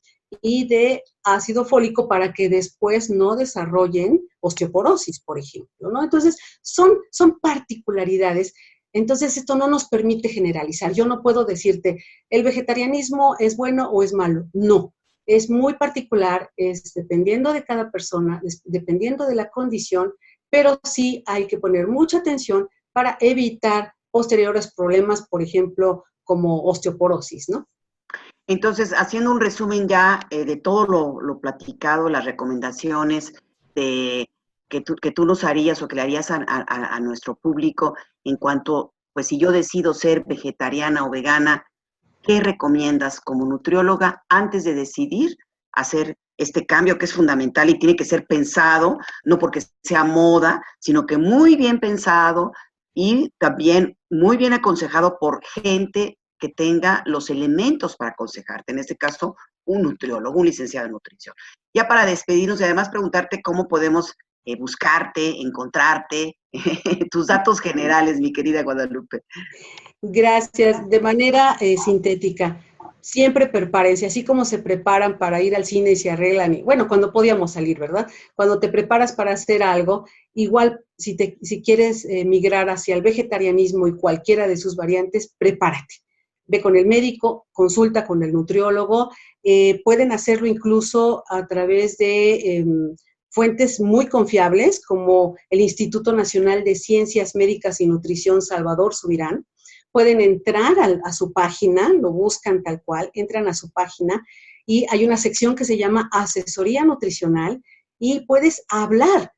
y de ácido fólico para que después no desarrollen osteoporosis, por ejemplo, ¿no? Entonces, son particularidades. Entonces, esto no nos permite generalizar. Yo no puedo decirte, el vegetarianismo es bueno o es malo. No, es muy particular, es dependiendo de cada persona, dependiendo de la condición, pero sí hay que poner mucha atención para evitar posteriores problemas, por ejemplo, como osteoporosis, ¿no? Entonces, haciendo un resumen ya de todo lo platicado, las recomendaciones que tú nos harías o que le harías a nuestro público en cuanto, pues si yo decido ser vegetariana o vegana, ¿qué recomiendas como nutrióloga antes de decidir hacer este cambio que es fundamental y tiene que ser pensado, no porque sea moda, sino que muy bien pensado y también muy bien aconsejado por gente que tenga los elementos para aconsejarte, en este caso un nutriólogo, un licenciado en nutrición. Ya para despedirnos y además preguntarte cómo podemos buscarte, encontrarte, tus datos generales, mi querida Guadalupe. Gracias. De manera sintética, siempre prepárense, así como se preparan para ir al cine y se arreglan, y, bueno, cuando podíamos salir, ¿verdad? Cuando te preparas para hacer algo, igual si quieres migrar hacia el vegetarianismo y cualquiera de sus variantes, prepárate. Ve con el médico, consulta con el nutriólogo, pueden hacerlo incluso a través de fuentes muy confiables, como el Instituto Nacional de Ciencias Médicas y Nutrición Salvador Subirán. Pueden entrar a su página, lo buscan tal cual, entran a su página y hay una sección que se llama Asesoría Nutricional y puedes hablar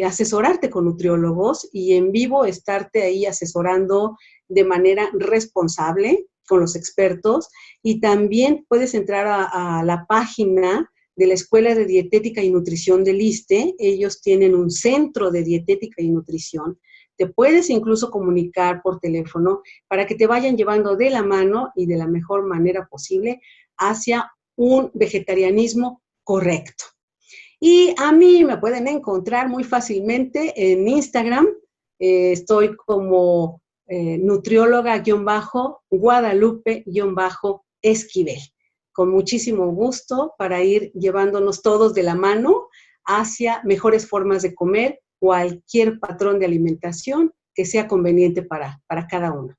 asesorarte con nutriólogos y en vivo estarte ahí asesorando de manera responsable con los expertos, y también puedes entrar a la página de la Escuela de Dietética y Nutrición del ISSSTE. Ellos tienen un centro de dietética y nutrición. Te puedes incluso comunicar por teléfono para que te vayan llevando de la mano y de la mejor manera posible hacia un vegetarianismo correcto. Y a mí me pueden encontrar muy fácilmente en Instagram. Estoy como nutrióloga-Guadalupe-Esquivel. Con muchísimo gusto para ir llevándonos todos de la mano hacia mejores formas de comer, cualquier patrón de alimentación que sea conveniente para cada uno.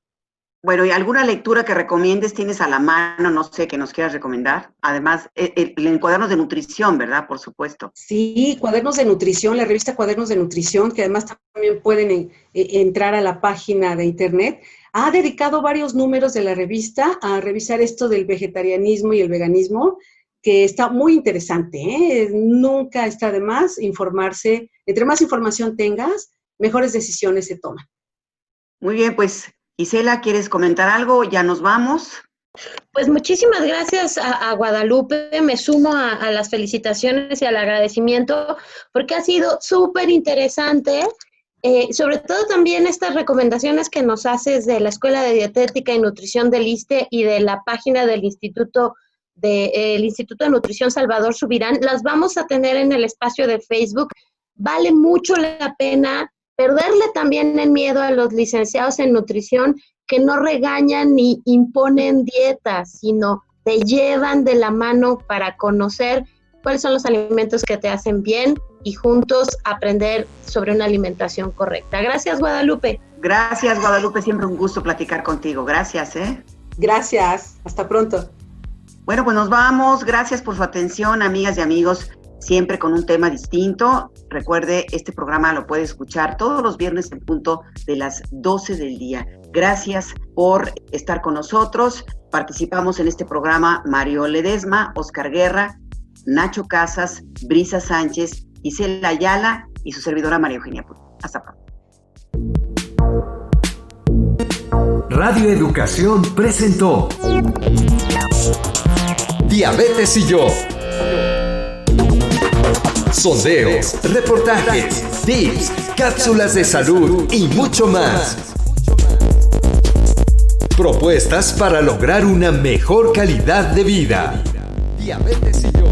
Bueno, ¿y alguna lectura que recomiendes tienes a la mano, no sé, que nos quieras recomendar? Además, en Cuadernos de Nutrición, ¿verdad? Por supuesto. Sí, Cuadernos de Nutrición, la revista Cuadernos de Nutrición, que además también pueden entrar a la página de internet. Ha dedicado varios números de la revista a revisar esto del vegetarianismo y el veganismo, que está muy interesante, ¿eh? Nunca está de más informarse. Entre más información tengas, mejores decisiones se toman. Muy bien, pues, Isela, ¿quieres comentar algo? Ya nos vamos. Pues muchísimas gracias a Guadalupe, me sumo a las felicitaciones y al agradecimiento, porque ha sido súper interesante, sobre todo también estas recomendaciones que nos haces de la Escuela de Dietética y Nutrición del ISSSTE y de la página del Instituto de Nutrición Salvador Subirán, las vamos a tener en el espacio de Facebook. Vale mucho la pena perderle también el miedo a los licenciados en nutrición, que no regañan ni imponen dietas, sino te llevan de la mano para conocer cuáles son los alimentos que te hacen bien y juntos aprender sobre una alimentación correcta. Gracias, Guadalupe. Gracias, Guadalupe. Siempre un gusto platicar contigo. Gracias, Gracias. Hasta pronto. Bueno, pues nos vamos. Gracias por su atención, amigas y amigos. Siempre con un tema distinto. Recuerde, este programa lo puede escuchar todos los viernes en punto de las 12 del día. Gracias por estar con nosotros. Participamos en este programa Mario Ledesma, Oscar Guerra, Nacho Casas, Brisa Sánchez, Isela Ayala y su servidora María Eugenia Pulido. Hasta pronto. Radio Educación presentó Diabetes y yo. Sondeos, reportajes, tips, cápsulas de salud y mucho más. Propuestas para lograr una mejor calidad de vida. Diabetes y yo.